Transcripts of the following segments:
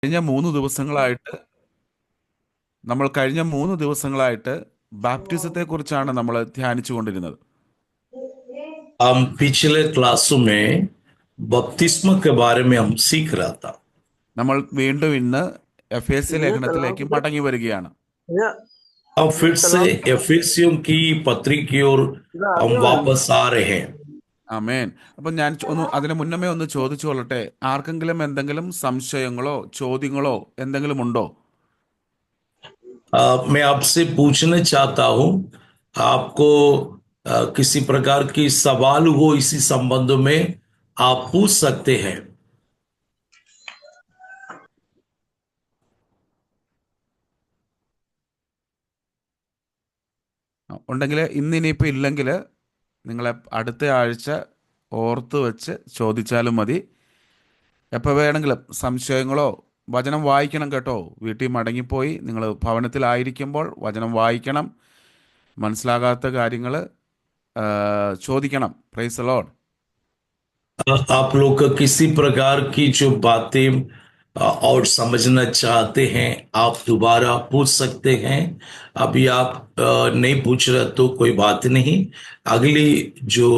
കഴിഞ്ഞ മൂന്ന് ദിവസങ്ങളായിട്ട് കഴിഞ്ഞ 3 ദിവസങ്ങളായിട്ട് ബാപ്റ്റിസത്തെ കുറിച്ചാണ് നമ്മൾ ധ്യാനിച്ചു കൊണ്ടിരുന്നത്. हम पिछले क्लासों में बपतिस्मा के बारे में हम सीख रहा था। നമ്മൾ വീണ്ടും ഇന്ന് എഫേസ്യ ये कलाम ലേഖനത്തിലേക്ക് മടങ്ങി വരികയാണ്. ये अब ये फिर से कलाम एफेसियों की पत्री की ओर इधर हम आगे वाली वापस आ रहे हैं। ആമേൻ. അപ്പം ഞാൻ അതിന് മുന്നമേ ഒന്ന് ചോദിച്ചു കൊള്ളട്ടെ, ആർക്കെങ്കിലും എന്തെങ്കിലും സംശയങ്ങളോ ചോദ്യങ്ങളോ എന്തെങ്കിലും ഉണ്ടോ? मैं आपसे पूछना चाहता हूं, आपको किसी प्रकार की सवाल हो इसी संबंध में आप पूछ सकते हैं। ഉണ്ടെങ്കിൽ ഇന്നിനിയിപ്പോൾ ഇല്ലെങ്കിൽ നിങ്ങളെ അടുത്ത ആഴ്ച ഓർത്ത് വെച്ച് ചോദിച്ചാലും മതി. എപ്പോൾ വേണമെങ്കിലും സംശയങ്ങളോ, വചനം വായിക്കണം കേട്ടോ. വീട്ടിൽ മടങ്ങിപ്പോയി നിങ്ങൾ ഭവനത്തിലായിരിക്കുമ്പോൾ വചനം വായിക്കണം. മനസ്സിലാകാത്ത കാര്യങ്ങൾ ചോദിക്കണം. Praise Lord. आप लोग का किसी प्रकार की जो बातें और समझना चाहते हैं आप दोबारा पूछ सकते हैं। अभी आप नहीं पूछ रहे तो कोई बात नहीं, अगली जो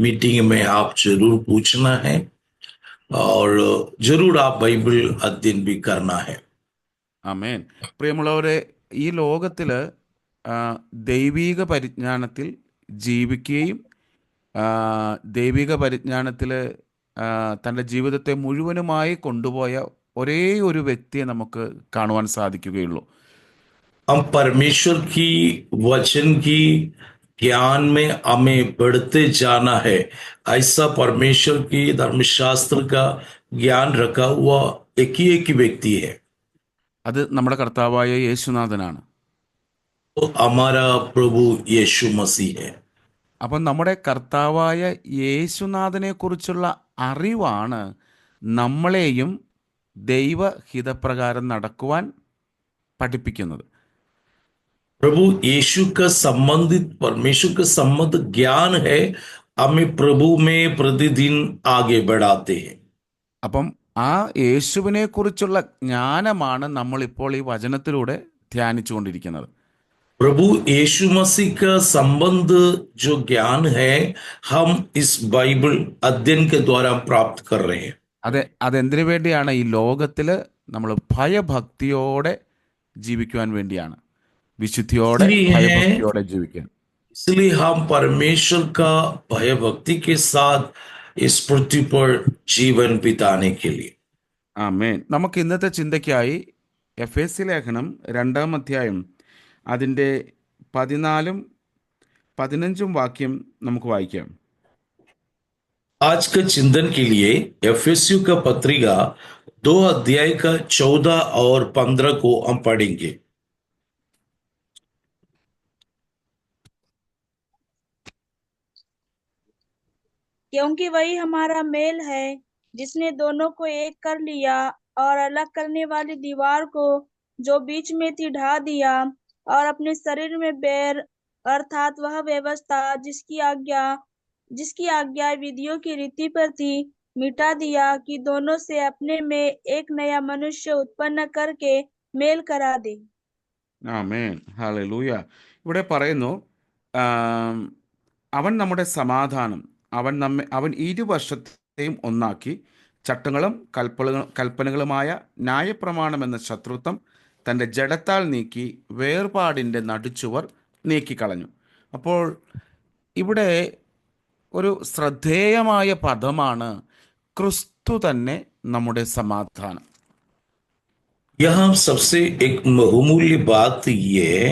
मीटिंग में आप जरूर पूछना है और जरूर आप बाइबल अध्ययन भी करना है। ആമേൻ. പ്രിയമുള്ളവരെ, ഈ ലോകത്തിൽ ദൈവീക പരിജ്ഞാനത്തിൽ ജീവിക്കുകയും ആ, ദൈവിക പരിജ്ഞാനത്തിൽ തൻ്റെ ജീവിതത്തെ മുഴുവനുമായി കൊണ്ടുപോയ ഒരേ ഒരു വ്യക്തിയെ നമുക്ക് കാണുവാൻ സാധിക്കുകയുള്ളൂ. हम परमेश्वर की वचन की ज्ञान में हमें बढ़ते जाना है। ऐसा परमेश्वर की धर्मशास्त्र का ज्ञान रखा हुआ एक ही व्यक्ति है, അത് നമ്മുടെ കർത്താവായ യേശുനാഥനാണ്. तो हमारा प्रभु यीशु मसीह है। അപ്പം നമ്മുടെ കർത്താവായ യേശുനാഥനെക്കുറിച്ചുള്ള അറിവാണ് നമ്മളെയും ദൈവഹിതപ്രകാരം നടക്കുവാൻ പഠിപ്പിക്കുന്നത്. प्रभु यीशु का संबंधित परमेश्वर का संबंध ज्ञान है, हमें प्रभु में प्रतिदिन आगे बढ़ाते हैं। അപ്പം ആ യേശുവിനെക്കുറിച്ചുള്ള ജ്ഞാനമാണ് നമ്മളിപ്പോൾ ഈ വചനത്തിലൂടെ ധ്യാനിച്ചുകൊണ്ടിരിക്കുന്നത്. प्रभु यीशु मसीह का संबंध जो ज्ञान है हम इस बाइबल अध्ययन के द्वारा प्राप्त कर रहे हैं। അതെന്തിനു വേണ്ടിയാണ്? ഈ ലോകത്തിൽ നമ്മൾ ഭയഭക്തിയോടെ ജീവിക്കുവാൻ വേണ്ടിയാണ്. വിശുദ്ധിയോടെ इसलिए ഭയഭക്തിയോടെ ജീവിക്കാൻ. इसलिए हम परमेश्वर का भय भक्ति के साथ इस पृथ्वी पर जीवन बिताने के लिए। ആമേൻ. നമുക്ക് ഇന്നത്തെ ചിന്തയ്ക്കായി എഫേസ്യ ലേഖനം 2-ാം അധ്യായം അതിൻ്റെ 14-15 വാക്യം നമുക്ക് വായിക്കാം. आज के चिंतन के लिए एफेसियों का पत्रिका 2 अध्याय का 14 और 15 को हम पढ़ेंगे। क्योंकि वही हमारा मेल है जिसने दोनों को एक कर लिया और अलग करने वाली दीवार को जो बीच में थी ढा दिया और अपने शरीर में बैर अर्थात वह व्यवस्था जिसकी आज्ञा विधियों की रीति पर थी मिटा दिया कि दोनों से अपने में एक नया मनुष्य उत्पन्न करके मेल करा दे। ആമേൻ. ഹല്ലേലൂയ. ഇവിടെ പറയുന്നു, ആം, അവൻ നമ്മുടെ സമാധാനം, അവൻ ഇരുവശത്തെയും ഒന്നാക്കി ചട്ടങ്ങളും കൽപ്പനകളുമായ ന്യായപ്രമാണം എന്ന ശത്രുത്വം തൻ്റെ ജഡത്താൽ നീക്കി വേർപാടിൻ്റെ നടുച്ചുവർ നീക്കിക്കളഞ്ഞു. അപ്പോൾ ഇവിടെ ഒരു ശ്രദ്ധേയമായ പദമാണ് ക്രിസ്തു തന്നെ നമ്മുടെ സമാധാനം. यहां सबसे एक बहुमूल्य बात ये है,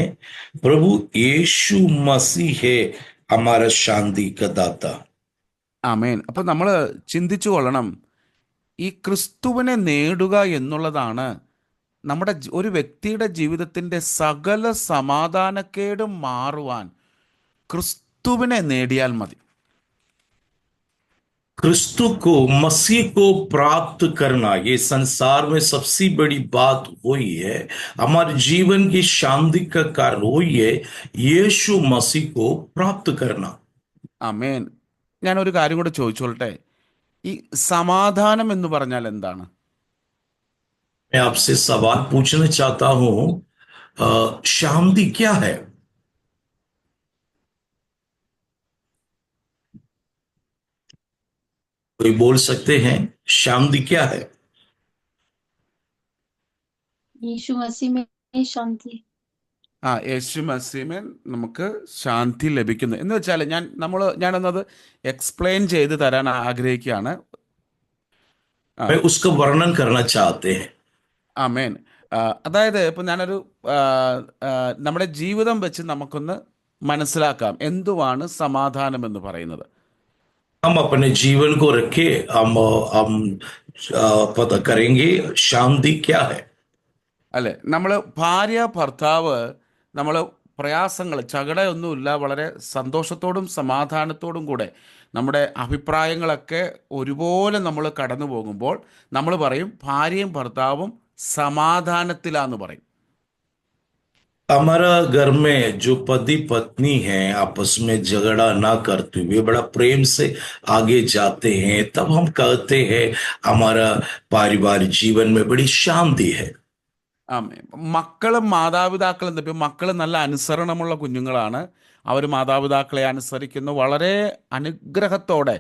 प्रभु यीशु मसीह है हमारा शांति का दाता। ആമേൻ. അപ്പോൾ നമ്മൾ ചിന്തിച്ചു കൊള്ളണം, ഈ ക്രിസ്തുവിനെ നേടുക എന്നുള്ളതാണ് ഒരു വ്യക്തിയുടെ ജീവിതത്തിൻ്റെ സകല സമാധാനക്കേടും മാറുവാൻ ക്രിസ്തുവിനെ നേടിയാൽ മതി. क्रिस्तु को मसीह को प्राप्त करना ये संसार में सबसे बड़ी बात वही है, हमारे जीवन की शांति का कारण वही है, यीशु मसीह को प्राप्त करना। ആമേൻ. ഞാനൊരു കാര്യം കൂടെ ചോദിച്ചോളട്ടെ, ഈ സമാധാനം എന്ന് പറഞ്ഞാൽ എന്താണ്? मैं आपसे सवाल पूछना चाहता हूं, शांति क्या है? कोई बोल सकते हैं शांति क्या है? यीशु मसीह में शांति। യേശു മസീമേൽ നമുക്ക് ശാന്തി ലഭിക്കുന്നു എന്ന് വെച്ചാൽ ഞാനൊന്നത് എക്സ്പ്ലെയിൻ ചെയ്ത് തരാൻ ആഗ്രഹിക്കുകയാണ്. ആ मैं उसका वर्णन करना चाहते हैं। ആമേൻ. അതായത് ഇപ്പം ഞാനൊരു ആ, ആ, നമ്മുടെ ജീവിതം വെച്ച് നമുക്കൊന്ന് മനസ്സിലാക്കാം എന്തുവാണ് സമാധാനം എന്ന് പറയുന്നത്. हम अपने जीवन को रखे, हम पता करेंगे शांति क्या है। അല്ലെ, നമ്മൾ ഭാര്യ ഭർത്താവ് നമ്മൾ പ്രയാസങ്ങൾ ചകടയൊന്നുമില്ല, വളരെ സന്തോഷത്തോടും സമാധാനത്തോടും കൂടെ നമ്മുടെ അഭിപ്രായങ്ങളൊക്കെ ഒരുപോലെ നമ്മൾ കടന്നു പോകുമ്പോൾ നമ്മൾ പറയും ഭാര്യയും ഭർത്താവും സമാധാനത്തിലാന്ന് പറയും. हमारा घर में जो पति पत्नी है आपस में झगड़ा ना करते हुए बड़ा प्रेम से आगे जाते हैं, तब हम कहते हैं हमारा पारिवारिक जीवन में बड़ी शांति है। ആമേ. മക്കളും മാതാപിതാക്കളും തമ്മിൽ മക്കൾ നല്ല അനുസരണമുള്ള കുഞ്ഞുങ്ങളാണ്. അവർ മാതാപിതാക്കളെ അനുസരിക്കുന്നു, വളരെ അനുഗ്രഹത്തോടെ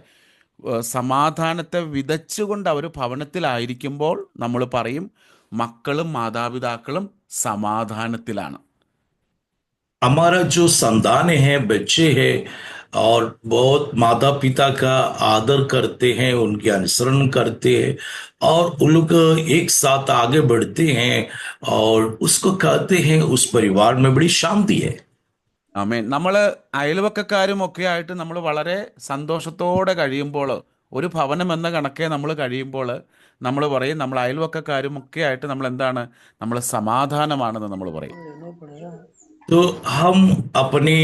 സമാധാനത്തെ വിതച്ചുകൊണ്ട് അവർ ഭവനത്തിലായിരിക്കുമ്പോൾ നമ്മൾ പറയും മക്കളും മാതാപിതാക്കളും സമാധാനത്തിലാണ്. हमारा जो संतान है, बच्चे हैं, और बहुत माता पिता का आदर करते हैं, उनके अनुसरण करते हैं, और उन लोग एक साथ आगे बढ़ते हैं, और उसको कहते हैं उस परिवार में बड़ी शांति है। ആമേൻ. നമ്മൾ അയൽവക്കക്കാരും ഒക്കെ ആയിട്ട് നമ്മൾ വളരെ സന്തോഷത്തോടെ കഴിയുമ്പോൾ, ഒരു ഭവനം എന്ന കണക്കെ നമ്മൾ കഴിയുമ്പോൾ നമ്മൾ പറയും നമ്മൾ അയൽവക്കക്കാരും ഒക്കെ ആയിട്ട് നമ്മൾ എന്താണ്, നമ്മൾ സമാധാനമാണെന്ന് നമ്മൾ പറയും. तो हम अपने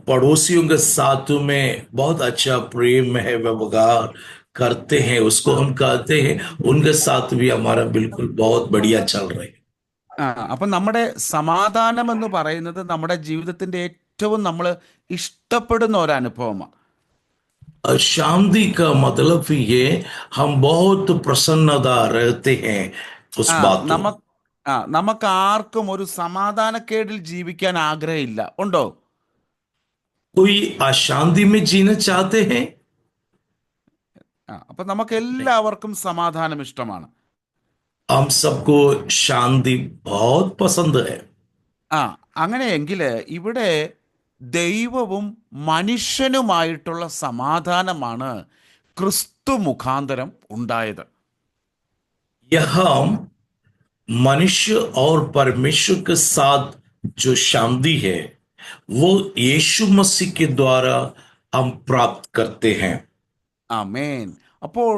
पड़ोसियों के साथ में बहुत अच्छा प्रेम है व्यवहार करते हैं, उसको हम कहते हैं उनके साथ भी हमारा बिल्कुल बहुत बढ़िया चल रहा है। അപ്പം നമ്മുടെ സമാധാനം എന്ന് പറയുന്നത് നമ്മുടെ ജീവിതത്തിൻ്റെ ഏറ്റവും നമ്മൾ ഇഷ്ടപ്പെടുന്ന ഒരു അനുഭവമാണ്. शांति का मतलब ये हम बहुत प्रसन्नता रहते हैं उस ആ बात को। നമുക്ക് ആർക്കും ഒരു സമാധാനക്കേടിൽ ജീവിക്കാൻ ആഗ്രഹമില്ല, ഉണ്ടോ? कोई अशांति में जीना चाहते हैं? അപ്പം നമുക്ക് എല്ലാവർക്കും സമാധാനം ഇഷ്ടമാണ്. हम सबको शांति बहुत पसंद है। അങ്ങനെയെങ്കിൽ ഇവിടെ ദൈവവും മനുഷ്യനുമായിട്ടുള്ള സമാധാനമാണ് ക്രിസ്തു മുഖാന്തരം ഉണ്ടായത്. यह मनुष्य और परमेश्वर के साथ जो शांति है वो यीशु मसीह के द्वारा हम प्राप्त करते हैं। ആമേൻ. അപ്പോൾ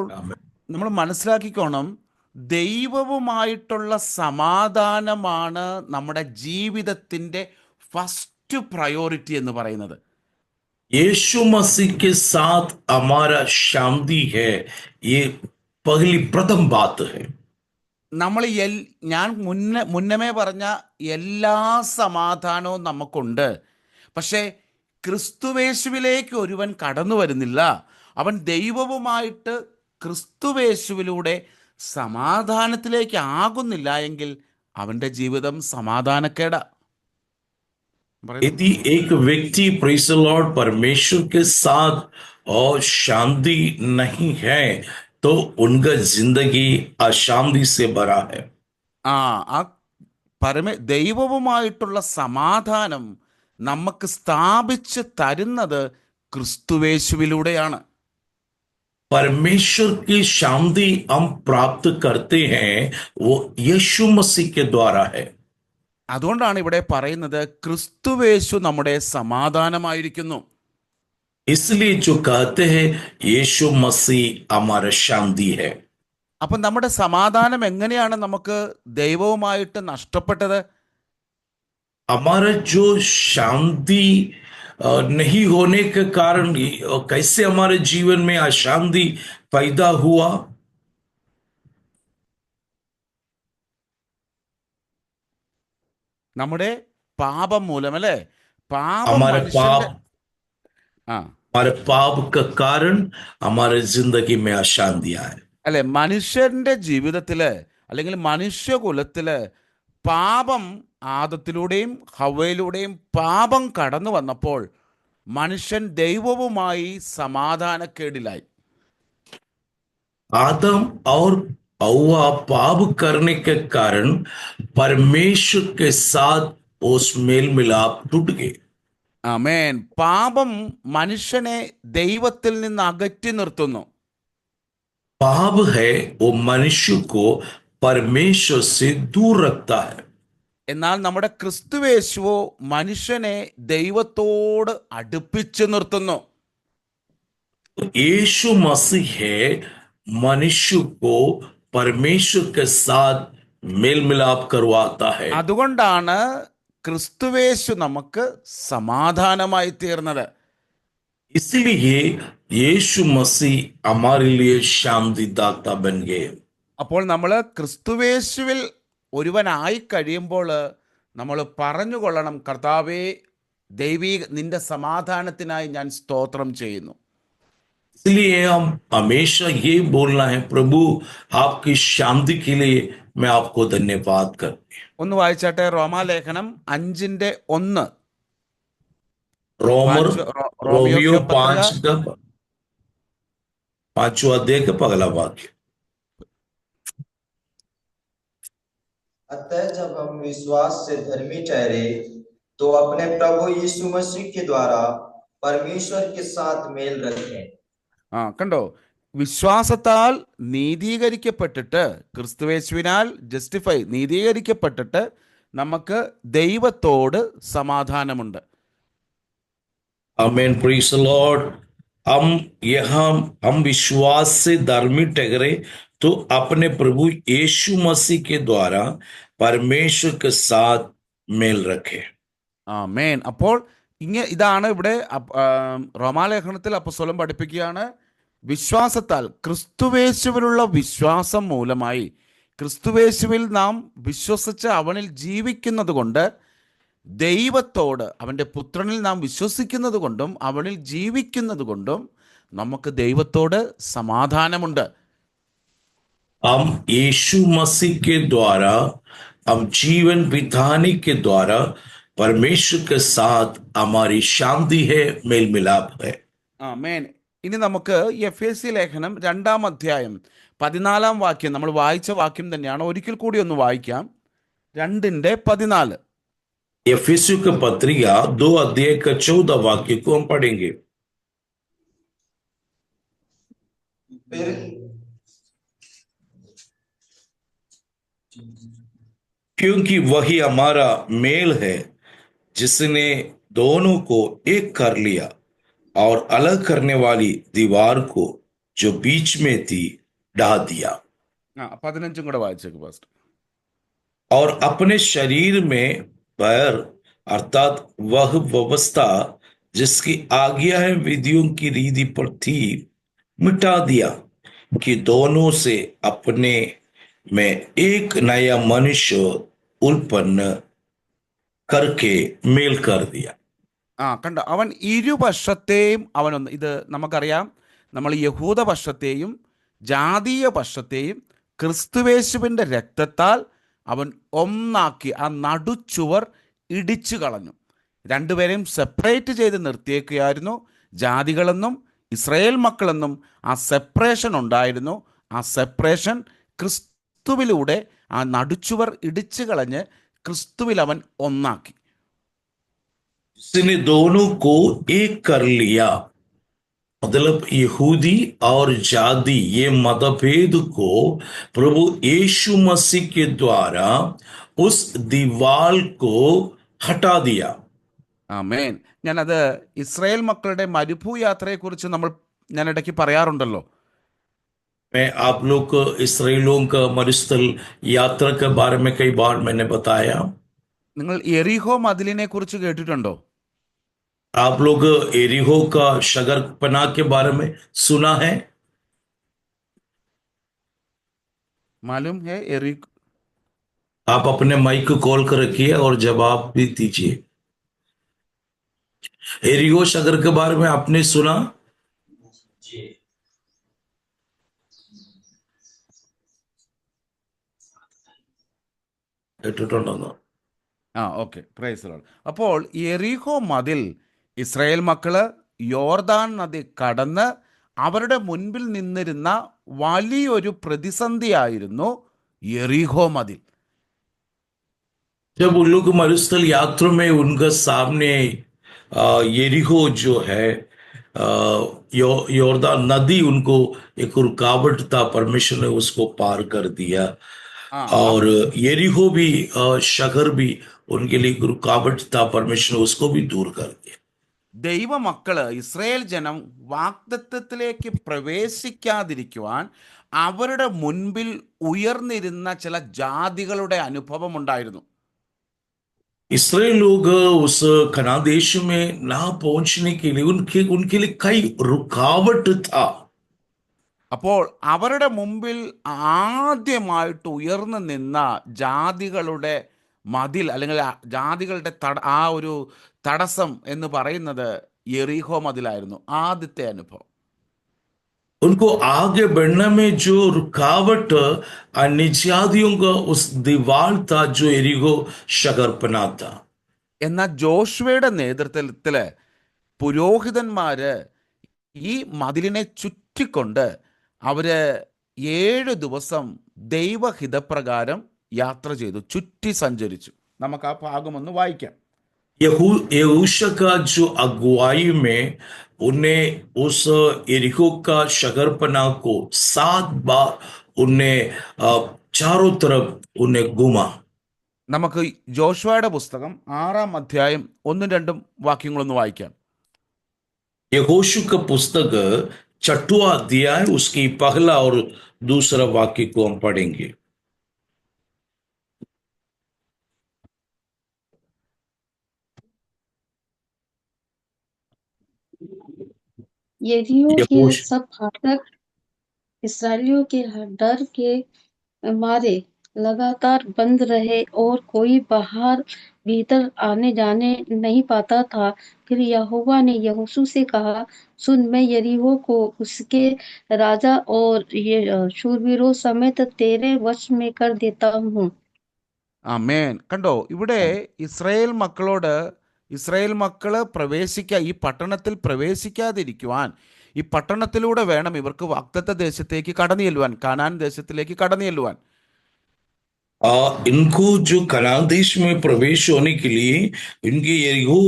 നമ്മൾ മനസ്സിലാക്കിക്കോണം, ദൈവവുമായിട്ടുള്ള സമാധാനമാണ് നമ്മുടെ ജീവിതത്തിൻ്റെ ഫസ്റ്റ് പ്രയോറിറ്റി എന്ന് പറയുന്നത്. यीशु मसीह के साथ हमारा शांति है, ये पहली प्रथम बात है। നമ്മൾ ഞാൻ മുന്നമേ പറഞ്ഞ എല്ലാ സമാധാനവും നമുക്കുണ്ട്. പക്ഷേ ക്രിസ്തുവേശുവിലേക്ക് ഒരുവൻ കടന്നു വരുന്നില്ല. അവൻ ദൈവവുമായിട്ട് ക്രിസ്തുവേശുവിലൂടെ സമാധാനത്തിലേക്ക് ആകുന്നില്ല എങ്കിൽ അവൻ്റെ ജീവിതം സമാധാനക്കേടാ. यदि एक व्यक्ति प्रेज़ द लॉर्ड परमेश्वर के साथ और शांति नहीं है तो उनका जिंदगी अशांति से भरा है। ആ ദൈവവുമായിട്ടുള്ള സമാധാനം നമുക്ക് സ്ഥാപിച്ച് തരുന്നത് ക്രിസ്തുവേശുവിലൂടെയാണ്. परमेश्वर की शांति हम प्राप्त करते हैं वो यीशु मसीह के द्वारा है। അതുകൊണ്ടാണ് ഇവിടെ പറയുന്നത് ക്രിസ്തുവേശു നമ്മുടെ സമാധാനമായിരിക്കുന്നു. इसलिए जो कहते हैं यीशु मसीह हमारा शांति है। അപ്പം നമ്മുടെ സമാധാനം എങ്ങനെയാണ് നമുക്ക് ദൈവവുമായിട്ട് നഷ്ടപ്പെട്ടത്? हमारा जो शांति नहीं होने के कारण कैसे हमारे जीवन में अशांति पैदा हुआ? നമ്മുടെ പാപം മൂലം, അല്ലേ? പാപം हमारे पाप ആ हमारे पाप का कारण हमारे जिंदगी में अशांति आए। അല്ലെ, മനുഷ്യന്റെ ജീവിതത്തില് അല്ലെങ്കിൽ മനുഷ്യകുലത്തില് പാപം ആദത്തിലൂടെയും ഹവ്വയിലൂടെയും പാപം കടന്നു വന്നപ്പോൾ മനുഷ്യൻ ദൈവവുമായി സമാധാനക്കേടിലായി. आदम और हव्वा पाप करने के कारण परमेश्वर के साथ उस मेल मिलाप टूट गए। ആമേൻ. പാപം മനുഷ്യനെ ദൈവത്തിൽ നിന്ന് അകറ്റി നിർത്തുന്നു. पाप है वो मनुष्य को परमेश्वर से दूर रखता है। എന്നാൽ നമ്മുടെ ക്രിസ്തുവേശുവോ മനുഷ്യനെ ദൈവത്തോട് അടുപ്പിച്ചു നിർത്തുന്നു. यीशु मसीह है मनुष्य को परमेश्वर के साथ मेल मिलाप करवाता है। അതുകൊണ്ടാണ് ക്രിസ്തുവേശു നമുക്ക് സമാധാനമായി തീർന്നത്. इसलिए यीशु मसीह हमारे लिए शांतिदाता बन गए। അപ്പോൾ നമ്മൾ ക്രിസ്തുവേശുവിൽ ഒരുവനായി കഴിയുമ്പോൾ നമ്മൾ പറഞ്ഞുകൊള്ളണം, കർത്താവേ, ദൈവീക നിന്റെ സമാധാനത്തിനായി ഞാൻ സ്തോത്രം ചെയ്യുന്നു. इसलिए हम हमेशा ये बोलना है, प्रभु आपकी शांति के लिए मैं आपको धन्यवाद करती हूँ। ഒന്ന് വായിച്ചാട്ടെ, റോമാലേഖനം 5:1. रोमर रोमियो रोमियो 5 का 5वां अध्याय का पहला वाक्य। अतः जब हम विश्वास से धर्मी ठहरे तो अपने प्रभु यीशु मसीह के द्वारा परमेश्वर के साथ मेल रखें। കണ്ടോ, വിശ്വാസത്താൽ നീതീകരിക്കപ്പെട്ടിട്ട്, ക്രിസ്തുവേശുവിനാൽ നീതീകരിക്കപ്പെട്ടിട്ട് നമുക്ക് ദൈവത്തോട് സമാധാനമുണ്ട്. आमीन, प्रेज द लॉर्ड। हम विश्वास से धर्मी ठहरे तो अपने प्रभु यीशु मसीह के द्वारा परमेश्वर के साथ मेल रखे। ആമേൻ. അപ്പോൾ ഇതാണ് ഇവിടെ റോമാലേഖനത്തിൽ അപ്പോസ്തലൻ പഠിപ്പിക്കുകയാണ്, വിശ്വാസത്താൽ, ക്രിസ്തുവേശുവിലുള്ള വിശ്വാസം മൂലമായി, ക്രിസ്തുവേശുവിൽ നാം വിശ്വസിച്ച് അവനിൽ ജീവിക്കുന്നത് കൊണ്ട് ദൈവത്തോട്, അവൻ്റെ പുത്രനിൽ നാം വിശ്വസിക്കുന്നത് കൊണ്ടും അവനിൽ ജീവിക്കുന്നത് കൊണ്ടും നമുക്ക് ദൈവത്തോട് സമാധാനമുണ്ട്. हम यीशु मसीह के द्वारा, हम जीवन बिताने के द्वारा परमेश्वर के साथ हमारी शांति है, मेल मिलाप है। ആമേൻ. ഇനി നമുക്ക് എഫേസ്യ ലേഖനം 2-ാം അധ്യായം 14-ാം വാക്യം, നമ്മൾ വായിച്ച വാക്യം തന്നെയാണ്, ഒരിക്കൽ കൂടി ഒന്ന് വായിക്കാം. 2:14. एफेसियों का पत्रिका 2 अध्याय का 14 वाक्य को हम पढ़ेंगे। फिर क्योंकि वही हमारा मेल है जिसने दोनों को एक कर लिया और अलग करने वाली दीवार को जो बीच में थी ढा दिया, 15 കൂടെ വായിച്ചേക്ക് പാസ്റ്റർ. और अपने शरीर में पैर अर्थात वह व्यवस्था जिसकी आज्ञाएं विधियों की रीति पर थी मिटा दिया, कि दोनों से अपने में एक नया मनुष्य उत्पन्न करके मेल कर दिया। കണ്ടോ, അവൻ ഇരുപക്ഷത്തെയും അവനൊന്ന്. ഇത് നമുക്കറിയാം, നമ്മൾ യഹൂദ പക്ഷത്തെയും ജാതീയ പക്ഷത്തെയും ക്രിസ്തുവേശുവിൻ്റെ രക്തത്താൽ അവൻ ഒന്നാക്കി, ആ നടുച്ചുവർ ഇടിച്ചു കളഞ്ഞു. രണ്ടുപേരെയും സെപ്പറേറ്റ് ചെയ്ത് നിർത്തിയേക്കുകയായിരുന്നു. ജാതികളെന്നും ഇസ്രായേൽ മക്കളെന്നും ആ സെപ്പറേഷൻ ഉണ്ടായിരുന്നു. ആ സെപ്പറേഷൻ ക്രിസ്തുവിലൂടെ ആ നടുച്ചുവർ ഇടിച്ചു കളഞ്ഞ് ക്രിസ്തുവിൽ അവൻ ഒന്നാക്കി. जिसने दोनों को एक कर लिया, मतलब यहूदी और जादी ये मतभेद को प्रभु यीशु मसीह के द्वारा उस दीवार को हटा दिया। ആമേൻ. ഞാനത് ഇസ്രായേൽ മക്കളുടെ മരുഭൂയാത്രയെക്കുറിച്ച് ഞാൻ ഇടയ്ക്ക് പറയാറുണ്ടല്ലോ. मैं आप लोग को इसराइलों का मरुस्थल यात्रा के बारे में कई बार मैंने बताया। നിങ്ങൾ എറിഹോ മതിലിനെ കുറിച്ച് കേട്ടിട്ടുണ്ടോ? आप लोग एरिहो का शगरपना के बारे में सुना है? मालूम है एरिको? आप अपने माइक को कॉल कर रखिए और जवाब भी दीजिए। एरिहो शगर के बारे में आपने सुना? जी ഇട്ടിട്ടുണ്ടെന്ന്. ആ ഓക്കെ, പ്രൈസ് ലോർഡ്. അപ്പോൾ യെരിഹോ മതിൽ ഇസ്രായേൽ മക്കള് യോർദാൻ നദി കടന്ന് അവരുടെ മുൻപിൽ നിന്നിരുന്ന വലിയൊരു പ്രതിസന്ധിയായിരുന്നു യെരിഹോ മതിൽ. जब उन लोग मरुस्थल यात्रा में उनका सामने यरीहो जो है योरदान नदी उनको एक रुकावट था, परमेश्वर ने उसको पार कर दिया। ആ और यरीहो भी शहर भी उनके लिए एक रुकावट था, परमेश्वर ने उसको भी दूर कर दिया। ദൈവമക്കള് ഇസ്രായേൽ ജനം വാഗ്ദത്തത്തിലേക്ക് പ്രവേശിക്കാതിരിക്കുവാൻ അവരുടെ മുൻപിൽ ഉയർന്നിരുന്ന ചില ജാതികളുടെ അനുഭവം ഉണ്ടായിരുന്നു. इसराइल लोग उस कनान देश में ना पहुंचने के लिए उनके लिए कई रुकावट था। അപ്പോൾ അവരുടെ മുമ്പിൽ ആദ്യമായിട്ട് ഉയർന്നു നിന്ന ജാതികളുടെ മതിൽ അല്ലെങ്കിൽ ജാതികളുടെ ആ ഒരു തടസ്സം എന്ന് പറയുന്നത് യെരിഹോ മതിലായിരുന്നു. ആദ്യത്തെ അനുഭവം. उनको आगे बढ़ने में जो रुकावट निजातियों का उस दीवार था जो एरिगो शहर बना था। എന്നാൽ ജോഷുവയുടെ നേതൃത്വത്തില് പുരോഹിതന്മാര് ഈ മതിലിനെ ചുറ്റിക്കൊണ്ട് അവര് 7 ദിവസം ദൈവഹിതപ്രകാരം യാത്ര ചെയ്തു, ചുറ്റി സഞ്ചരിച്ചു. നമുക്ക് ആ ഭാഗം ഒന്ന് വായിക്കാം. यहूशा का जो अगुवाई में उन्हें उस एरिको का शहरपना को 7 बार उन्हें चारों तरफ उन्हें घुमा। നമുക്ക് ജോഷുവയുടെ പുസ്തകം 6-ാം അധ്യായം 1-2 വാക്യങ്ങളൊന്ന് വായിക്കാം. यहोशू का पुस्तक 6वां अध्याय उसकी पहला और दूसरा वाक्य को हम पढ़ेंगे। यरीहो के यहोश सब फाटक इसराइलियों के डर के मारे लगातार बंद रहे और कोई बाहर भीतर आने जाने नहीं पाता था। फिर यहोवा ने यहोशू से कहा, सुन, मैं यरीहो को उसके राजा और ये शूरवीरों समेत तेरे वश में कर देता हूँ। ആമേൻ. കണ്ടോ, ഇവിടെ ഇസ്രായേൽ മക്കള് ഈ പട്ടണത്തിൽ പ്രവേശിക്കാതിരിക്കുവാൻ, ഈ പട്ടണത്തിലൂടെ വേണം ഇവർക്ക് വാഗ്ദത്ത ദേശത്തേക്ക് കടന്നു ചെല്ലുവാൻ, കാനാൻ ദേശത്തിലേക്ക് കടന്നു ചെല്ലുവാൻ. इनको जो कनान देश में प्रवेश होने के लिए इनके यरीहो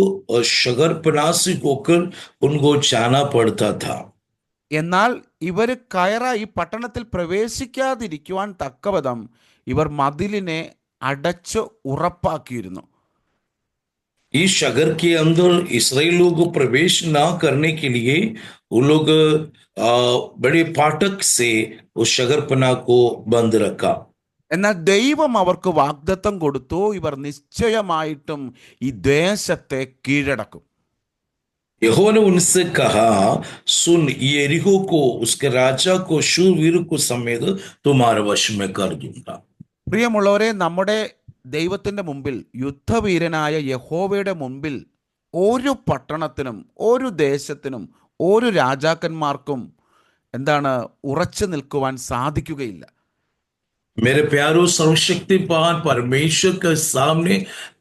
शहरपना से होकर उनको जाना पड़ता था। എന്നാൽ ഇവർ ഈ പട്ടണത്തിൽ പ്രവേശിക്കാതിരിക്കുവാൻ തക്കവിധം ഇവർ മതിലിനെ അടച്ച് ഉറപ്പാക്കിയിരുന്നു. इस शहर के अंदर इसराइल लोग प्रवेश ना करने के लिए वो लोग बड़े फाटक से उस शहरपना को बंद रखा। എന്നാൽ ദൈവം അവർക്ക് വാഗ്ദത്തം കൊടുത്തു, ഇവർ നിശ്ചയമായിട്ടും ഈ ദേശത്തെ കീഴടക്കും. यहोवा ने उनसे कहा, सुन, यरीहो को उसके राजा को शूरवीर को समेत तुम्हारे वश में कर दूंगा। പ്രിയമുള്ളവരെ, നമ്മുടെ ദൈവത്തിൻ്റെ മുമ്പിൽ, യുദ്ധവീരനായ യഹോവയുടെ മുമ്പിൽ ഒരു പട്ടണത്തിനും ഒരു ദേശത്തിനും ഒരു രാജാക്കന്മാർക്കും ഉറച്ചു നിൽക്കുവാൻ സാധിക്കുകയില്ല. मेरे प्यारों, सर्वशक्तिमान परमेश्वर के सामने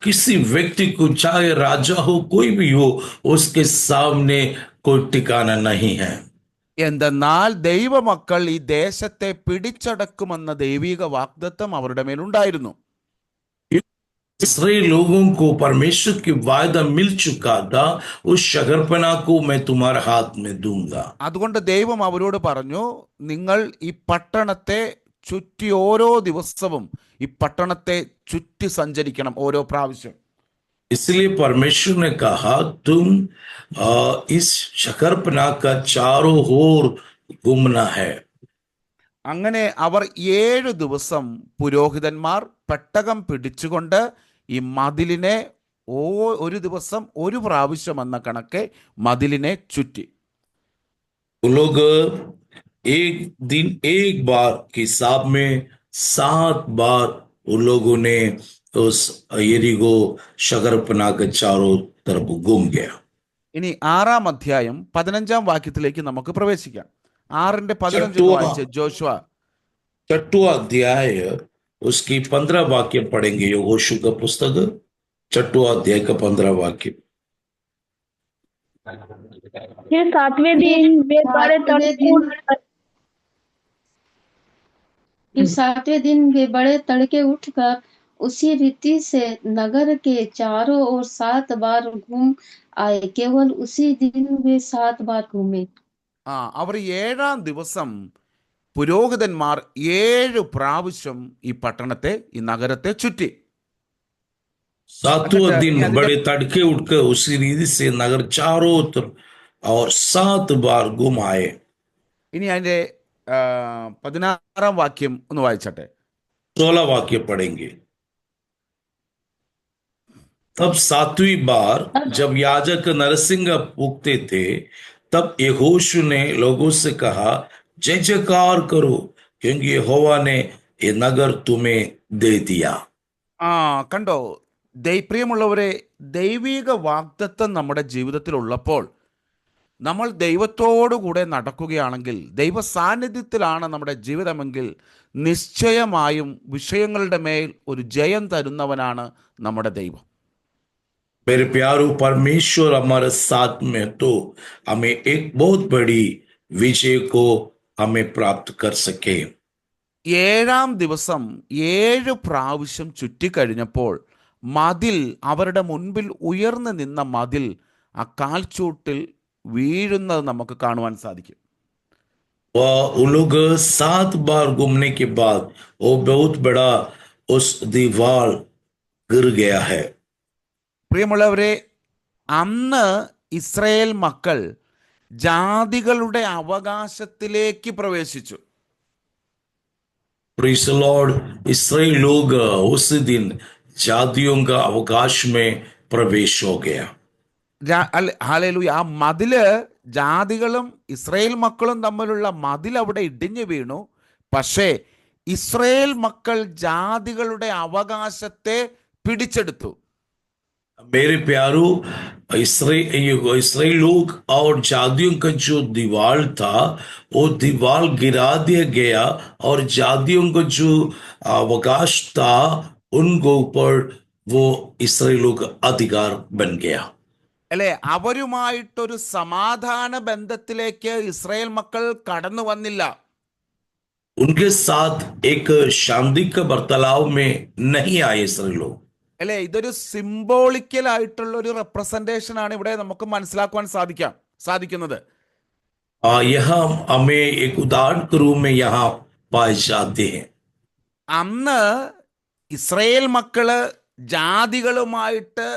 किसी व्यक्ति को, चाहे राजा हो कोई भी हो, उसके सामने कोई ठिकाना नहीं है। എന്തെന്നാൽ ദൈവമക്കൾ ഈ ദേശത്തെ പിടിച്ചടക്കുമെന്ന ദൈവിക വാഗ്ദത്തം അവരുടെ മേലുണ്ടായിരുന്നു. इसराइल लोगों को परमेश्वर की वायदा मिल चुका था, उस शहरपना को मैं तुम्हारे हाथ में दूंगा। അതുകൊണ്ട് ദൈവം അവരോട് പറഞ്ഞു, നിങ്ങൾ ഈ പട്ടണത്തെ ചുറ്റി ഓരോ ദിവസവും ഈ പട്ടണത്തെ ചുറ്റി സഞ്ചരിക്കണം, ഓരോ പ്രാവശ്യം. इसलिए परमेश्वर ने कहा, तुम इस शहरपना का चारों ओर घूमना है। അങ്ങനെ അവർ 7 ദിവസം പുരോഹിതന്മാർ പെട്ടകം പിടിച്ചുകൊണ്ട് ഈ മതിലിനെ ഒരു ദിവസം ഒരു പ്രാവശ്യം എന്ന കണക്കെ മതിലിനെ ചുറ്റി. लोग एक दिन एक बार के हिसाब में 7 बार उन लोगों ने उस यरीहो शहरपना के चारों तरफ घूम गया। ഇനി 6-ാം അധ്യായം 15-ാം വാക്യത്തിലേക്ക് നമുക്ക് പ്രവേശിക്കാം. 6-ന്റെ 15 വായിച്ച് ജോഷുവ. 6वां अध्याय उसकी 15 वाक्य पढ़ेंगे। यहोशू का पुस्तक 6वां अध्याय का 15 वाक्य। फिर सातवें फिर दिन वे बड़े सातवें तड़के दिन फिर सातवें दिन वे बड़े तड़के उठकर उसी रीति से नगर के चारों ओर 7 बार घूम आए। केवल उसी दिन वे 7 बार घूमे। അവർ 7-ാം ദിവസം പുരോഹിതന്മാർ 7 പ്രാവശ്യം ഈ പട്ടണത്തെ, ഈ നഗരത്തെ ചുറ്റി. 7वां എന്നിട്ട് दिन ഇനി അതിന്റെ बड़े तड़के उठकर उसी रीति से नगर चारों तरफ और 7 बार घुम आए। ഇനി അതിന്റെ 16-ാം വാക്യം ഒന്ന് വായിച്ചട്ടെ. 16 वाक्य पढ़ेंगे। तब 7वीं बार जब याजक नरसिंह फूंकते थे, तब यहोशू ने लोगों से कहा, जय जयकार करो, क्योंकि यहोवा ने ये नगर तुम्हें दे दिया। കണ്ടോ, പ്രിയമുള്ളവരെ, ദൈവിക വാഗ്ദത്തം നമ്മുടെ ജീവിതത്തിൽ ഉള്ളപ്പോൾ നമ്മൾ ദൈവത്തോടുകൂടെ നടക്കുകയാണെങ്കിൽ, ദൈവ സാന്നിധ്യത്തിലാണ് നമ്മുടെ ജീവിതമെങ്കിൽ, നിശ്ചയമായും വിഷയങ്ങളുടെ മേൽ ഒരു ജയം തരുന്നവനാണ് നമ്മുടെ ദൈവം. मेरे प्यारो, परमेश्वर हमारे साथ में तो हमें एक बहुत बड़ी विजय को हमें प्राप्त कर सके। 7-ാം ദിവസം 7 പ്രാവശ്യം ചുറ്റിക്കഴിഞ്ഞപ്പോൾ മതിൽ, അവരുടെ മുൻപിൽ ഉയർന്നു നിന്ന മതിൽ ആ കാൽച്ചൂട്ടിൽ വീഴുന്നത് നമുക്ക് കാണുവാൻ സാധിക്കും. उन लोग 7 बार घूमने के बाद वो बहुत बड़ा उस दीवार गिर गया है। പ്രിയമുള്ളവരെ, അന്ന് ഇസ്രായേൽ മക്കൾ ജാതികളുടെ അവകാശത്തിലേക്ക് പ്രവേശിച്ചു. प्रेज़ द लॉर्ड, इसराइल लोग उस दिन जातियों का अवकाश में प्रवेश हो गया। ഹല്ലേലൂയ. ആ മതില്, ജാതികളും ഇസ്രായേൽ മക്കളും തമ്മിലുള്ള മതിൽ അവിടെ ഇടിഞ്ഞു വീണു. പക്ഷേ ഇസ്രായേൽ മക്കൾ ജാതികളുടെ അവകാശത്തെ പിടിച്ചെടുത്തു. मेरे प्यारो, इसराइल लोग और जातियों का जो दीवार था वो दीवार गिरा दिया गया और जातियों का जो अवकाश था उनको ऊपर वो इसराइलों का अधिकार बन गया। അല്ലെ, അവരുമായിട്ടൊരു സമാധാന ബന്ധത്തിലേക്ക് ഇസ്രായേൽ മക്കൾ കടന്നു വന്നില്ല. उनके साथ एक शांति का बर्ताव में नहीं आए इसराइल लोग। അല്ലെ, ഇതൊരു സിംബോളിക്കൽ ആയിട്ടുള്ള ഒരു റെപ്രസെന്റേഷൻ ആണ് ഇവിടെ നമുക്ക് മനസ്സിലാക്കുവാൻ സാധിക്കുന്നത്. यहाँ हमें एक उदाहरण के रूप में यहाँ पाए जाते हैं। അന്ന് ഇസ്രായേൽ മക്കള് ജാതികളുമായിട്ട്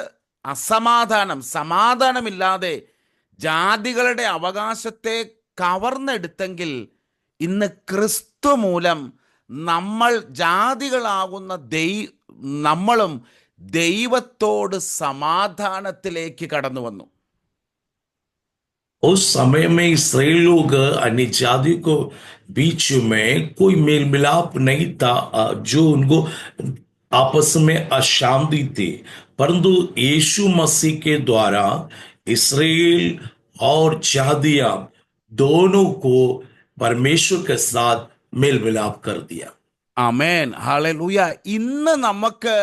സമാധാനമില്ലാതെ ജാതികളുടെ അവകാശത്തെ കവർന്നെടുത്തെങ്കിൽ, ഇന്ന് ക്രിസ്തു മൂലം നമ്മൾ ജാതികളാകുന്ന നമ്മളും ദൈവത്തോട് സമാധാനത്തിലേക്ക് കടന്നു വന്നു. उस समय में इसराइल लोग अन्य जाति को बीच में कोई मेल मिलाप नहीं था, जो उनको आपस में अशांति थी, परंतु यीशु मसीह के द्वारा इसराइल और जातियां दोनों को परमेश्वर के साथ मेल मिलाप कर दिया। ആമേൻ, ഹല്ലേലൂയ. ഇന്ന് നമുക്ക്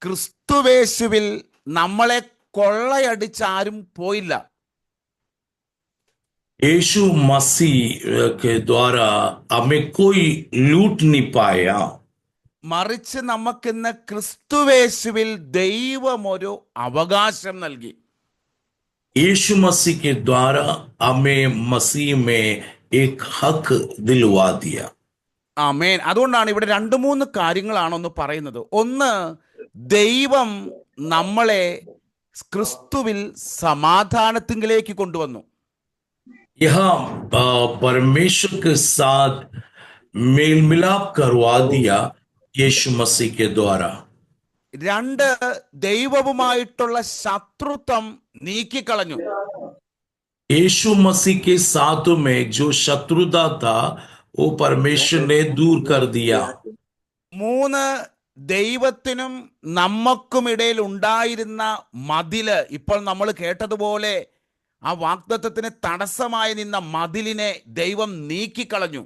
ക്രിസ്തുവേശുവിൽ നമ്മളെ കൊള്ളയടിച്ചാരും പോയില്ല. यीशु मसीह के द्वारा हमें कोई लूट नहीं पाया, മറിച്ച് നമുക്കിന്ന് ക്രിസ്തുവേശുവിൽ ദൈവം ഒരു അവകാശം നൽകി. यीशु मसीह के द्वारा हमें मसीह में एक हक दिलवा दिया। ആമേൻ. അതുകൊണ്ടാണ് ഇവിടെ 2-3 കാര്യങ്ങളാണ് ഒന്ന് പറയുന്നത്. ഒന്ന്, ദൈവം നമ്മളെ ക്രിസ്തുവിൽ സമാധാനത്തിലേക്ക് കൊണ്ടുവന്നു. यहाँ परमेश्वर के साथ मेल मिलाप करवा दिया यीशु मसीह के द्वारा। 2, ദൈവവുമായിട്ടുള്ള ശത്രുത്വം നീക്കിക്കളഞ്ഞു. यीशु मसीह के साथ में जो शत्रुता था वो परमेश्वर ने दूर कर दिया। 3, ദൈവത്തിനും നമുക്കുമിടയിൽ ഉണ്ടായിരുന്ന മതില്, ഇപ്പോൾ നമ്മൾ കേട്ടതുപോലെ ആ വാഗ്ദത്തത്തിന് തടസ്സമായി നിന്ന മതിലിനെ ദൈവം നീക്കിക്കളഞ്ഞു.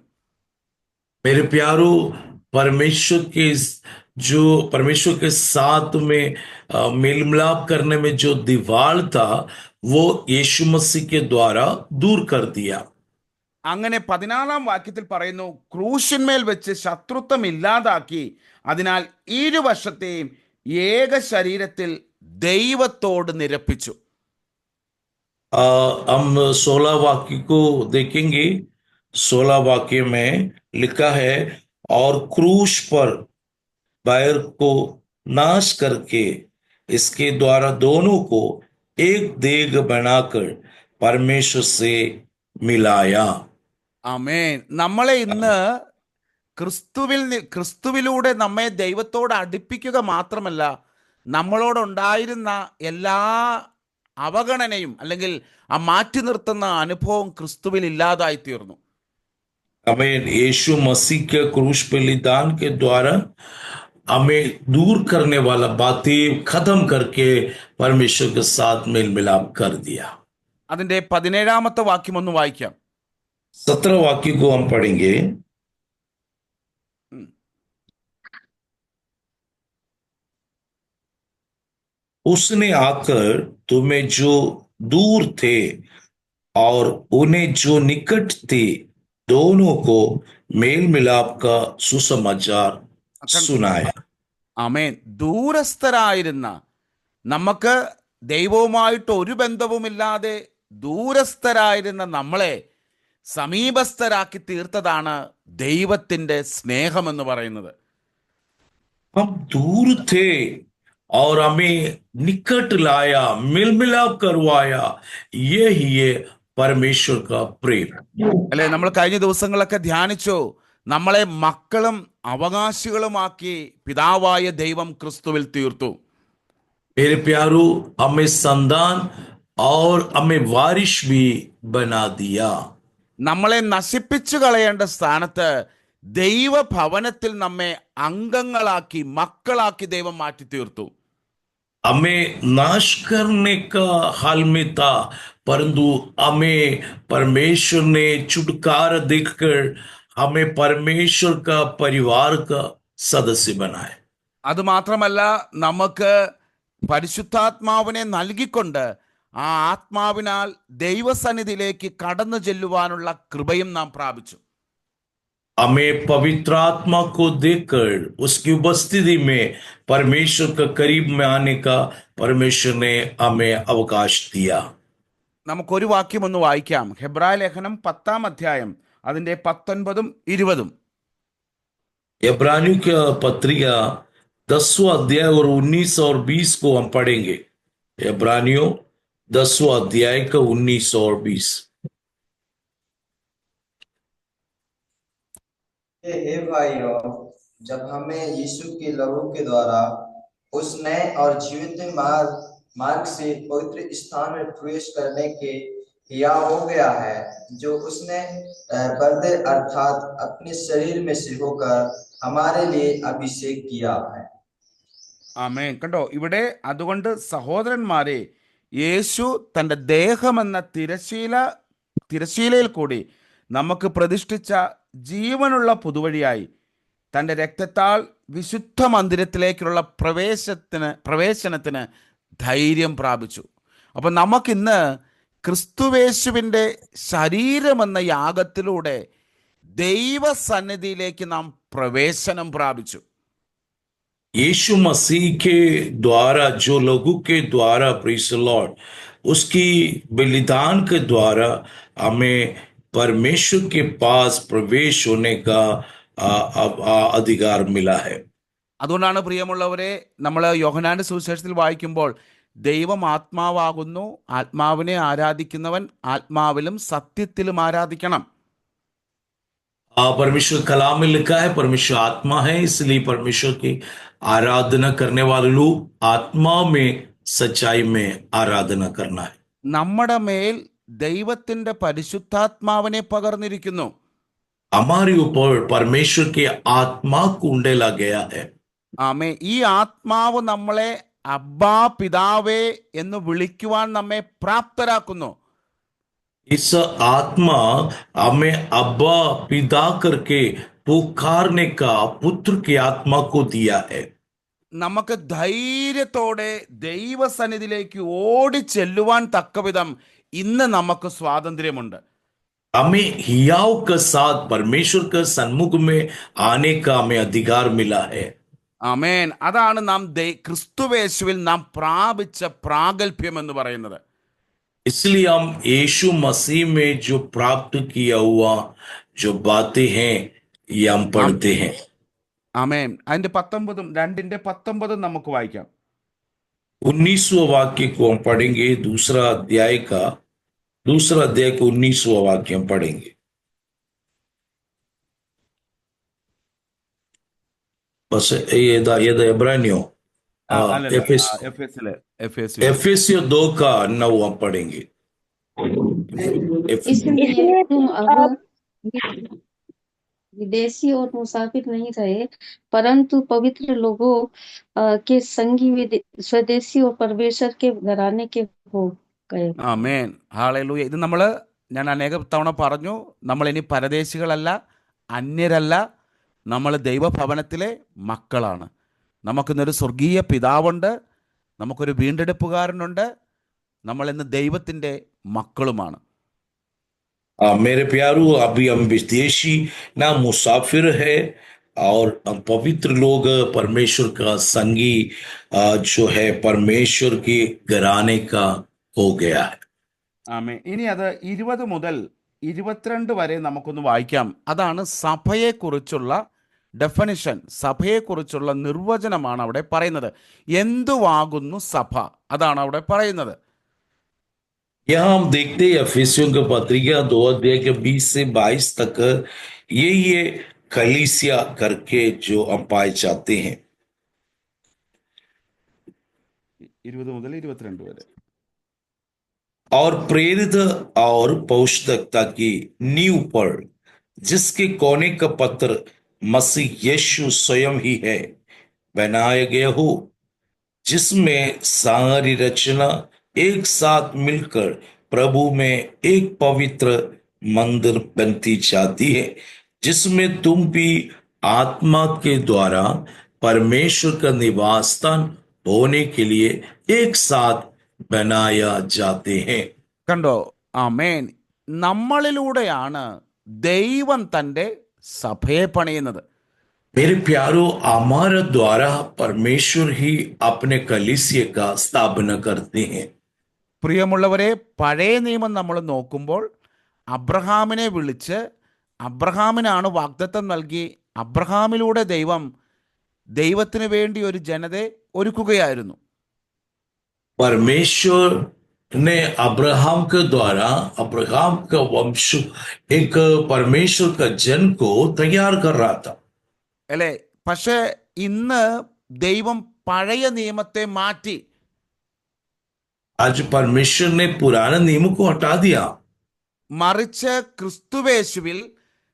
मेरे प्यारो, परमेश्वर के जो परमेश्वर के साथ में मेल मिलाप करने में जो दीवार था वो यीशु मसीह के द्वारा दूर कर दिया। അങ്ങനെ 14-ാം വാക്യത്തിൽ പറയുന്നു, ക്രൂശിന്മേൽ വെച്ച് ശത്രുത്വം ഇല്ലാതാക്കി, അതിനാൽ ഇരുവശത്തെയും ഏക ശരീരത്തിൽ ദൈവത്തോട് നിരപ്പിച്ചു. हम 16 वाक्य को देखेंगे। 16 वाक्य में लिखा है, और क्रूस पर बैर को नाश करके इसके द्वारा दोनों को एक देह बनाकर परमेश्वर से मिलाया। ആമേൻ. നമ്മളെ ഇന്ന് ക്രിസ്തുവിലൂടെ നമ്മെ ദൈവത്തോട് അടുപ്പിക്കുക മാത്രമല്ല, നമ്മളോടുണ്ടായിരുന്ന എല്ലാ അവഗണനയും അല്ലെങ്കിൽ ആ മാറ്റി നിർത്തുന്ന അനുഭവം ക്രിസ്തുവിൽ ഇല്ലാതായി തീർന്നു. हमें यीशु मसीह के क्रूस बलिदान के द्वारा हमें दूर करने वाला बातें खत्म करके परमेश्वर के साथ मेल मिलाप कर दिया। അതിന്റെ 17-ാമത്തെ വാക്യം ഒന്ന് വായിക്കാം. 17 वाक्य को हम पढ़ेंगे। उसने आकर तुम्हें जो दूर थे और उन्हें जो निकट थे दोनों को मेल मिलाप का सुसमाचार सुनाया। ആമേൻ. ദൂരസ്ഥരായിരുന്ന, നമുക്ക് ദൈവവുമായിട്ട് ഒരു ബന്ധവുമില്ലാതെ ദൂരസ്ഥരായിരുന്ന നമ്മളെ സമീപസ്ഥരാക്കി തീർത്തതാണ് ദൈവത്തിന്റെ സ്നേഹമെന്ന് പറയുന്നത്. हम दूर थे और हमें निकट लाया, मिल मिलाप करवाया। यही है परमेश्वर का प्रेम। അല്ലെ, നമ്മൾ കഴിഞ്ഞ ദിവസങ്ങളൊക്കെ ധ്യാനിച്ചു, നമ്മളെ മക്കളും അവകാശികളുമാക്കി പിതാവായ ദൈവം ക്രിസ്തുവിൽ തീർത്തു. मेरे प्यारो, हमें संतान और हमें वारिश भी बना दिया। നമ്മളെ നശിപ്പിച്ചു കളയേണ്ട സ്ഥാനത്ത് ദൈവഭവനത്തിൽ നമ്മെ അംഗങ്ങളാക്കി, മക്കളാക്കി ദൈവം മാറ്റി തീർത്തു. हमें नाश करने का हाल में था, परंतु हमें परमेश्वर ने छुटकारा देकर हमें परमेश्वर का परिवार का सदस्य बनाया। അതുമാത്രമല്ല, നമുക്ക് പരിശുദ്ധാത്മാവിനെ നൽകിക്കൊണ്ട് ആ ആത്മാവിനാൽ ദൈവസന്നിധിയിലേക്ക് കടന്നു ചെല്ലുവാനുള്ള കൃപയും നാം പ്രാപിച്ചു. हमें पवित्र आत्मा को देकर उसकी उपस्थिति में परमेश्वर के करीब में आने का परमेश्वर ने हमें अवकाश दिया। നമുക്കൊരു വാക്യം ഒന്ന് വായിക്കാം. ഹെബ്രായ ലേഖനം 10-ാം അധ്യായം അതിന്റെ 19-ഉം 20-ഉം. इब्रानियों की पत्रिका 10वां अध्याय और 19 और 20 को हम पढ़ेंगे। इब्रानियों 10वां अध्याय का 19 और 20। हे भाइयों, जब हमें यीशु के लहू के द्वारा उस नए और जीवित मार्ग से पवित्र स्थान में प्रवेश करने के हिया हो गया है, जो उसने पर्दे अर्थात अपने शरीर में से होकर हमारे लिए अभिषेक किया है। ആമേൻ. കണ്ടോ, ഇവിടെ അതുകൊണ്ട് സഹോദരന്മാരെ, യേശു തൻ്റെ ദേഹമെന്ന തിരശീലയിൽ കൂടി നമുക്ക് പ്രതിഷ്ഠിച്ച ജീവനുള്ള പുതുവഴിയായി തൻ്റെ രക്തത്താൽ വിശുദ്ധ മന്ദിരത്തിലേക്കുള്ള പ്രവേശനത്തിന് ധൈര്യം പ്രാപിച്ചു. അപ്പം നമുക്കിന്ന് ക്രിസ്തുവേശുവിൻ്റെ ശരീരമെന്ന യാഗത്തിലൂടെ ദൈവസന്നിധിയിലേക്ക് നാം പ്രവേശനം പ്രാപിച്ചു. यीशु मसीह के द्वारा, जो लहू के द्वारा, प्रेज़ द लॉर्ड, उसकी बलिदान के द्वारा हमें परमेश्वर के पास प्रवेश होने का अधिकार मिला है। അതുകൊണ്ടാണ് പ്രിയമുള്ളവരെ, നമ്മൾ യോഹന്നാന്റെ സുവിശേഷത്തിൽ വായിക്കുമ്പോൾ ദൈവം ആത്മാവാകുന്നു, ആത്മാവിനെ ആരാധിക്കുന്നവൻ ആത്മാവിലും സത്യത്തിലും ആരാധിക്കണം. परमेश्वर कलाम में लिखा है परमेश्वर आत्मा है, इसलिए परमेश्वर की आराधना करने वाले लोग आत्मा में, सच्चाई में आराधना करना है। നമ്മുടെ മേൽ ദൈവത്തിന്റെ പരിശുദ്ധാത്മാവിനെ പകർന്നിരിക്കുന്നു. हमारे ऊपर परमेश्वर के आत्मा को उंडेला गया है। ആമേ. ഈ ആത്മാവ് നമ്മളെ അബ്ബാ പിതാവേ എന്ന് വിളിക്കുവാൻ നമ്മെ പ്രാപ്തരാക്കുന്നു. इस आत्मा हमें अब्बा पिता करके पुकारने का पुत्र की आत्मा को दिया है। നമുക്ക് ധൈര്യത്തോടെ ദൈവസന്നിധിയിലേക്ക് ഓടി ചെല്ലുവാൻ തക്കവിധം ഇന്ന് നമുക്ക് സ്വാതന്ത്ര്യമുണ്ട്. हमें हियाव के साथ परमेश्वर के सन्मुख में आने का हमें अधिकार मिला है। ആമേൻ. അതാണ് നാം ക്രിസ്തുവേശുവിൽ നാം പ്രാപിച്ച പ്രാഗൽഭ്യം എന്ന് പറയുന്നത്. इसलिए हम यीशु मसीह में जो प्राप्त किया हुआ जो बातें हैं ये हम पढ़ते हैं। ആമേൻ. അതിന്റെ 2:19 നമുക്ക് വായിക്കാം. 19वां वाक्य को हम पढ़ेंगे। दूसरा अध्याय का 19वां वाक्य हम पढ़ेंगे। बस ये इब्रानियों അല്ലല്ല, എഫേസ്യ एफेसियों 2 का 9 हम पढ़ेंगे। इसलिए तुम अब विदेशी और मुसाफिर नहीं रहे, परंतु पवित्र लोगों के संगी स्वदेशी और परमेश्वर के घराने के हो गए। ആമേൻ. ഹല്ലേലൂയ. ഇത് ഞാൻ അനേക തവണ പറഞ്ഞു, നമ്മൾ ഇനി പരദേശികളല്ല, അന്യരല്ല, നമ്മൾ ദൈവഭവനത്തിലെ മക്കളാണ്. നമുക്കിന്നൊരു സ്വർഗീയ പിതാവുണ്ട്, നമുക്കൊരു വീണ്ടെടുപ്പുകാരനുണ്ട്, നമ്മൾ ഇന്ന് ദൈവത്തിൻ്റെ മക്കളുമാണ്. मेरे प्यारो, अभी हम विदेशी ना मुसाफिर है और हम पवित्र लोग परमेश्वर का संगी जो है परमेश्वर के घराने का हो गया है। ആമേൻ. ഇനി അത് 20 മുതൽ 22 വരെ നമുക്കൊന്ന് വായിക്കാം. അതാണ് സഭയെക്കുറിച്ചുള്ള ഡെഫിനിഷൻ, സഭയെക്കുറിച്ചുള്ള നിർവചനമാണ് അവിടെ പറയുന്നത്. എന്തുവാകുന്നു സഭ, അതാണ് അവിടെ പറയുന്നത്. यहाँ हम देखते हैं एफेसियों की पत्रिका 2 अध्याय के 20 से 22 तक ये कलीसिया करके जो हम पाए जाते हैं। 20 മുതൽ 22 വരെ. और प्रेरित और पौष्टिकता की नींव पर जिसके कोने का पत्र मसीह यीशु स्वयं ही है बनाया गया हो, जिसमें सारी रचना एक साथ मिलकर प्रभु में एक पवित्र मंदिर बनती जाती है, जिसमें तुम भी आत्मा के द्वारा परमेश्वर का निवास स्थान होने के लिए एक साथ बनाया जाते हैं। കണ്ടോ? ആമേൻ. നമ്മളിലൂടെയാണ് ദൈവം തൻ്റെ സഭയെ പണിയുന്നത്. मेरे प्यारो, हमारे द्वारा परमेश्वर ही अपने कलीसिया का स्थापना करते हैं। പ്രിയമുള്ളവരെ, പഴയ നിയമം നമ്മൾ നോക്കുമ്പോൾ അബ്രഹാമിനെ വിളിച്ച് അബ്രഹാമിനാണ് വാഗ്ദത്തം നൽകി അബ്രഹാമിലൂടെ ദൈവത്തിന് വേണ്ടി ഒരു ജനതയെ ഒരുക്കുകയായിരുന്നു. परमेश्वर ने अब्राहम के द्वारा अब्राहम का वंश एक परमेश्वर का जन को तैयार कर रहा था। അല്ലേ? പക്ഷേ ഇന്ന് ദൈവം പഴയ നിയമത്തെ മാറ്റി आज परमेश्वर ने पुराने नियम को हटा दिया, മറിച്ച് ക്രിസ്തുവേശുവിൽ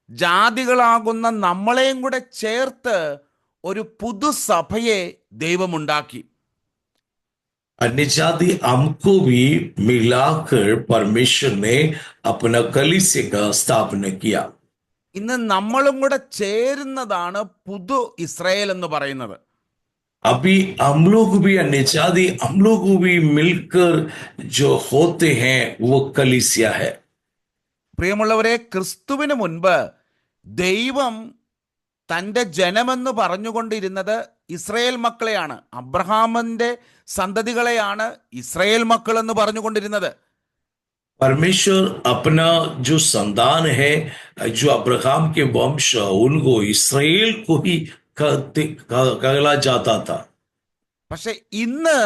ജാതികളാകുന്ന നമ്മളെയും കൂടെ ചേർത്ത് ഒരു പുതുസഭയെ ദൈവമുണ്ടാക്കി. अन्य जाति हमको भी मिलाकर परमेश्वर ने अपना कलीसिया का स्थापना किया। ഇന്ന് നമ്മളും കൂടെ ചേരുന്നതാണ് പുതു ഇസ്രായേൽ എന്ന് പറയുന്നത്. अभी हम लोग भी अन्य जाति हम लोग भी मिलकर जो होते हैं वो कलीसिया है। പ്രിയമുള്ളവരെ, ക്രിസ്തുവിന് മുൻപ് ദൈവം തൻ്റെ ജനമെന്ന് പറഞ്ഞുകൊണ്ടിരുന്നത് ഇസ്രായേൽ മക്കളെയാണ്, അബ്രഹാമിൻ്റെ സന്തതികളെയാണ് ഇസ്രായേൽ മക്കൾ എന്ന് പറഞ്ഞുകൊണ്ടിരുന്നത്. परमेश्वर अपना जो संतान है, जो अब्राहम के वंश, उनको इस्राएल को ही कहला जाता था। പക്ഷെ ഇന്ന്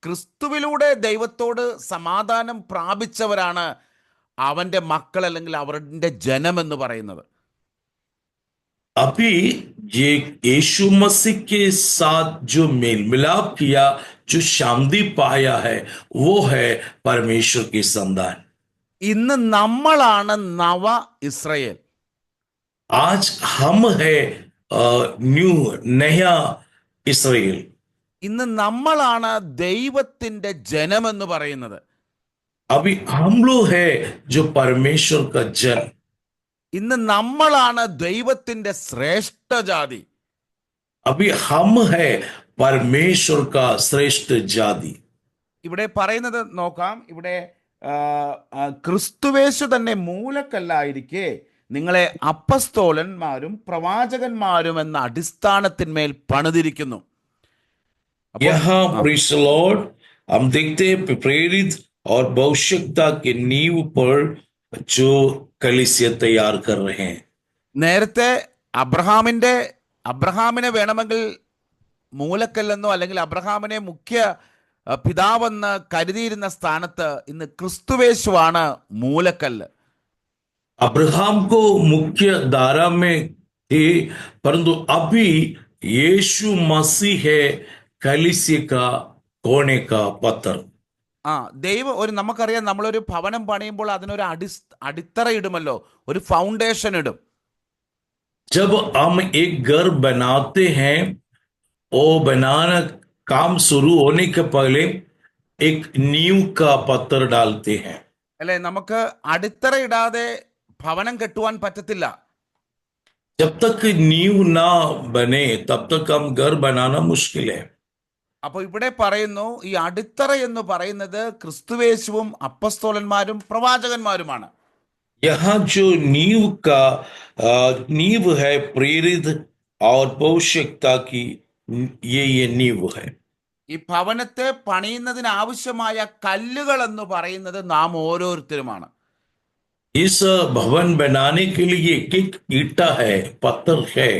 ക്രിസ്തുവിലൂടെ ദൈവത്തോട് സമാധാനം പ്രാപിച്ചവരാണ് അവൻ്റെ മക്കൾ അല്ലെങ്കിൽ അവരുടെ ജനം എന്ന് പറയുന്നത്. अभी ये यीशु मसीह के साथ जो मेल मिलाप किया, जो शांति पाया है, वो है परमेश्वर की संतान। ഇന്ന് നമ്മളാണ് നവ ഇസ്രായേൽ. आज हम है नया इस्राएल। ഇന്ന് നമ്മളാണ് ദൈവത്തിൻ്റെ ജനം എന്ന് പറയുന്നത്. अभी हम लोग है जो परमेश्वर का जन। ഇന്ന് നമ്മളാണ് ദൈവത്തിന്റെ ശ്രേഷ്ഠ ജാതി. अभी हम है परमेश्वर का श्रेष्ठ जाति। ഇവിടെ പറയുന്നത് നോക്കാം. ഇവിടെ ക്രിസ്തുവേശു തന്നെ മൂലക്കല്ലായിരിക്കെ നിങ്ങളെ അപ്പസ്തോലന്മാരും പ്രവാചകന്മാരും എന്ന അടിസ്ഥാനത്തിന്മേൽ പണിതിരിക്കുന്നു. അപ്പോൾ यहाँ प्रेज़ द लॉर्ड हम देखते हैं प्रेरित और भविष्यता के नींव पर जो कलीसिया तैयार कर रहे हैं। നേരത്തെ അബ്രഹാമിനെ വേണമെങ്കിൽ മൂലക്കല്ലെന്നോ അല്ലെങ്കിൽ അബ്രഹാമിനെ മുഖ്യ പിതാവെന്ന് കരുതിയിരുന്ന സ്ഥാനത്ത് ഇന്ന് ക്രിസ്തുവേശുവാണ് മൂലക്കല്ല്. अब्राहम को मुख्य धारा में थे, परंतु अभी यीशु मसीह है कलीसिया का कोने का पत्थर। ദൈവം നമുക്കറിയാം, നമ്മളൊരു ഭവനം പണിയുമ്പോൾ അതിനൊരു അടിത്തറ ഇടുമല്ലോ, ഒരു ഫൗണ്ടേഷൻ ഇടും. जब हम एक घर बनाते हैं, वो बनाना काम शुरू होने के पहले एक नींव का पत्थर डालते हैं। അല്ലെ, നമുക്ക് അടിത്തറ ഇടാതെ ഭവനം കെട്ടുവാൻ പറ്റത്തില്ല. जब तक नींव ना बने तब तक हम घर बनाना मुश्किल है। അപ്പോൾ ഇവിടെ പറയുന്നു, ഈ അടിത്തറ എന്ന് പറയുന്നത് ക്രിസ്തുവേശുവും അപ്പസ്തോലന്മാരും പ്രവാചകന്മാരുമാണ്. यहाँ जो नींव है प्रेरित और भविष्यता की, ये नींव है। ഈ ഭവനത്തെ പണിയുന്നതിന് ആവശ്യമായ കല്ലുകൾ എന്ന് പറയുന്നത് നാം ഓരോരുത്തരുമാണ്. इस भवन बनाने के लिए एक एक ईटा है, पत्थर है,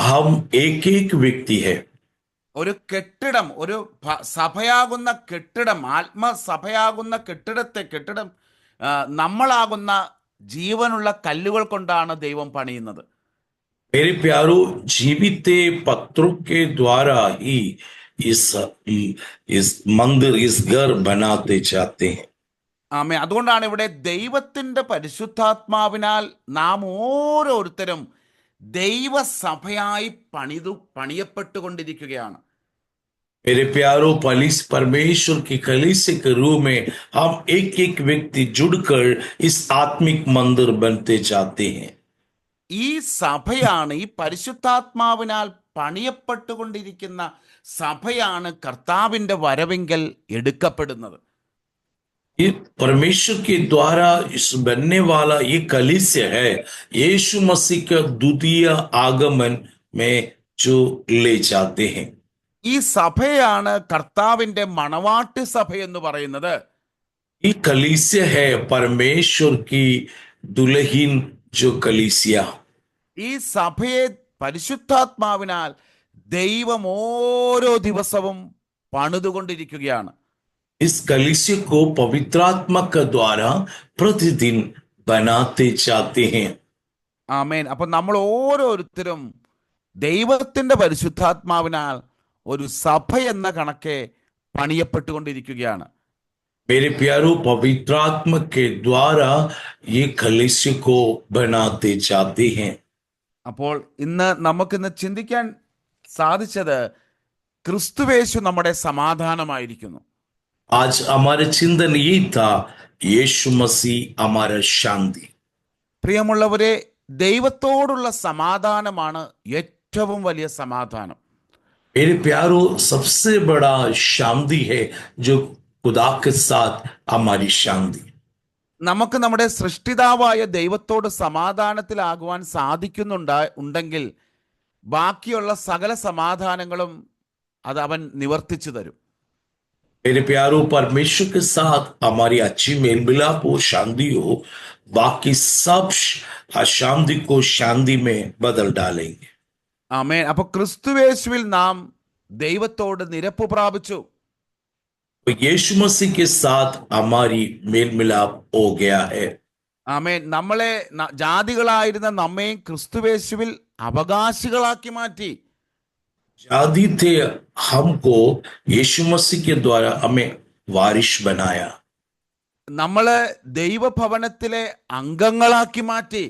हम एक एक व्यक्ति है। ഒരു കെട്ടിടം, ഒരു സഭയാകുന്ന കെട്ടിടം, ആത്മസഭയാകുന്ന കെട്ടിടം നമ്മളാകുന്ന ജീവനുള്ള കല്ലുകൾ കൊണ്ടാണ് ദൈവം പണിയുന്നത്. मेरे प्यारो, जीवित पत्रों के द्वारा ही इस मंदिर, इस घर बनाते जाते हैं। ആമേ. അതുകൊണ്ടാണ് ഇവിടെ ദൈവത്തിന്റെ പരിശുദ്ധാത്മാവിനാൽ നാം ഓരോരുത്തരും ദൈവസഭയായി പണിയപ്പെട്ടുകൊണ്ടിരിക്കുകയാണ്. मेरे प्यारो, परमेश्वर की कलीसिया के रूप में हम एक एक व्यक्ति जुड़कर इस आत्मिक मंदिर बनते जाते हैं। ഈ സഭയാണ്, ഈ പരിശുദ്ധാത്മാവിനാൽ പണിയപ്പെട്ടുകൊണ്ടിരിക്കുന്ന സഭയാണ് കർത്താവിന്റെ വരവെങ്കിൽ എടുക്കപ്പെടുന്നത്. ये परमेश्वर के द्वारा इस बनने वाला ये कलीसिया है, यीशु मसीह का द्वितीय आगमन में जो ले जाते हैं। ഈ സഭയാണ് കർത്താവിന്റെ മണവാട്ടി സഭ എന്ന് പറയുന്നത്. ये कलीसिया है परमेश्वर की दुल्हन जो कलीसिया। ഈ സഭയെ പരിശുദ്ധാത്മാവിനാൽ ദൈവം ഓരോ ദിവസവും പണിതുകൊണ്ടിരിക്കുകയാണ്. इस कलीसिया को पवित्रात्मा के द्वारा प्रतिदिन बनाते जाते हैं। ആമേൻ. അപ്പൊ നമ്മൾ ഓരോരുത്തരും ദൈവത്തിന്റെ പരിശുദ്ധാത്മാവിനാൽ ഒരു സഭ എന്ന കണക്കെ പണിയപ്പെട്ടുകൊണ്ടിരിക്കുകയാണ്. मेरे प्यारो, पवित्रात्मा के द्वारा ये कलीसिया को बनाते जाते हैं। അപ്പോൾ നമുക്കിന്ന് ചിന്തിക്കാൻ സാധിച്ചത് ക്രിസ്തുവേശു നമ്മുടെ സമാധാനമായിരിക്കുന്നു. आज हमारे चिंतन ये था, यीशु मसीह हमारा शांति। പ്രിയമുള്ളവരെ, ദൈവത്തോടുള്ള സമാധാനമാണ് ഏറ്റവും വലിയ സമാധാനം. मेरे प्यारो, सबसे बड़ा शांति है जो खुदा के साथ हमारी शांति। നമുക്ക് നമ്മുടെ സൃഷ്ടിതാവായ ദൈവത്തോട് സമാധാനത്തിലാകുവാൻ ഉണ്ടെങ്കിൽ ബാക്കിയുള്ള സകല സമാധാനങ്ങളും അത് അവൻ നിവർത്തിച്ചു തരും. मेरे प्यारो, परमेश्वर के साथ हमारी अच्छी मेल मिलाप हो, शांति हो, बाकी सब अशांति को शांति में बदल डालेंगे। ആമേൻ. അപ്പൊ ക്രിസ്തുവേശുവിൽ നാം ദൈവത്തോട് നിരപ്പ് പ്രാപിച്ചു. तो यीशु मसीह के साथ हमारी मेल मिलाप हो गया है। ആമേൻ. നമ്മളെ ജാതികളായിരുന്ന നമ്മെ ക്രിസ്തുവേശുവിൽ അവകാശികളാക്കി മാറ്റി. जाति थे हमको, यीशु मसीह के द्वारा हमें वारिश बनाया। നമ്മളെ ദൈവഭവനത്തിലെ അംഗങ്ങളാക്കി മാറ്റി.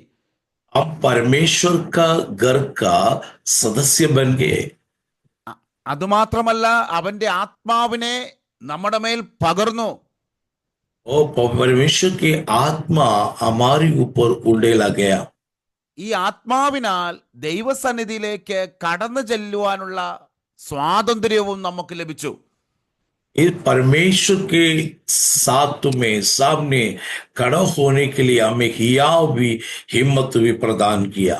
हम परमेश्वर का घर का सदस्य बन गए। അതുമാത്രമല്ല, അവന്റെ ആത്മാവിനെ നമ്മുടെ മേൽ പകർന്നു. और परमेश्वर की आत्मा हमारे ऊपर उड़ेला गया। ഈ ആത്മാവിനാൽ ദൈവസന്നിധിയിലേക്ക് കടന്നു ചെല്ലുവാനുള്ള സ്വാതന്ത്ര്യവും നമുക്ക് ലഭിച്ചു. इस परमेश्वर के साथ में सामने खड़ा होने के लिए हमें हियाव भी हिम्मत भी प्रदान किया.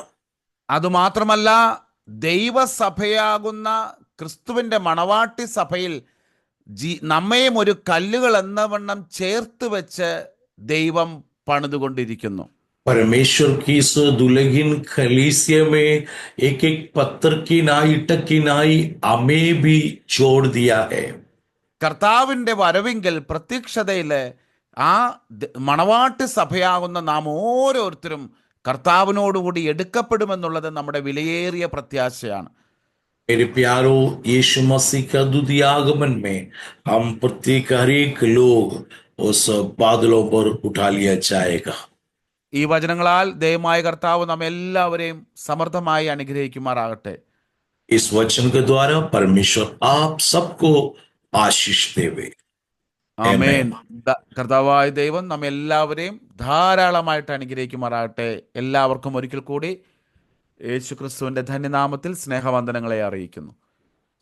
അതുമാത്രമല്ല, ദൈവസഭയാകുന്ന ക്രിസ്തുവിന്റെ മണവാട്ടി സഭയിൽ നമ്മയും ഒരു കല്ലുകൾ എന്ന വണ്ണം ചേർത്ത് വെച്ച് ദൈവം പണിതുകൊണ്ടിരിക്കുന്നു. परमेश्वर की इस दुल्हन कलीसिया में एक एक पत्थर की नाई इटक की नाई हमें भी जोड़ दिया है. കർത്താവിന്റെ വരവിങ്കൽ പ്രത്യക്ഷതയില് ആ മണവാട്ടി സഭയാകുന്ന നാം ഓരോരുത്തരും കർത്താവിനോടുകൂടി എടുക്കപ്പെടുമെന്നുള്ളത് നമ്മുടെ വിലയേറിയ പ്രത്യാശയാണ്. मेरे प्यारो, यीशु मसीह का द्वितीय आगमन में हम प्रत्येक हर एक लोग उस बादलों पर उठा लिया जाएगा. ഈ വചനങ്ങളാൽ ദൈവമായ കർത്താവ് നാം എല്ലാവരെയും സമൃദ്ധമായി അനുഗ്രഹിക്കുമാറാകട്ടെ. इस वचन के द्वारा परमेश्वर आप सबको आशीष देवे. ആമേൻ. കർത്താവായ ദൈവം നാം എല്ലാവരെയും ധാരാളമായിട്ട് അനുഗ്രഹിക്കുമാറാകട്ടെ. എല്ലാവർക്കും ഒരിക്കൽ കൂടി യേശു ക്രിസ്തുവിന്റെ ധന്യനാമത്തിൽ സ്നേഹവന്ദനങ്ങളെ അറിയിക്കുന്നു.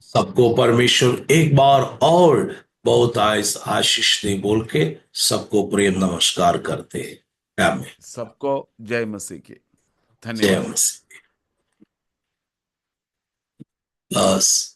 सबको परमेश्वर एक बार और बहुत आशीष दे बोल के सबको प्रेम नमस्कार करते हैं. आमीन. सबको जय मसीह की. जय धन्यवाद. मसीह. बस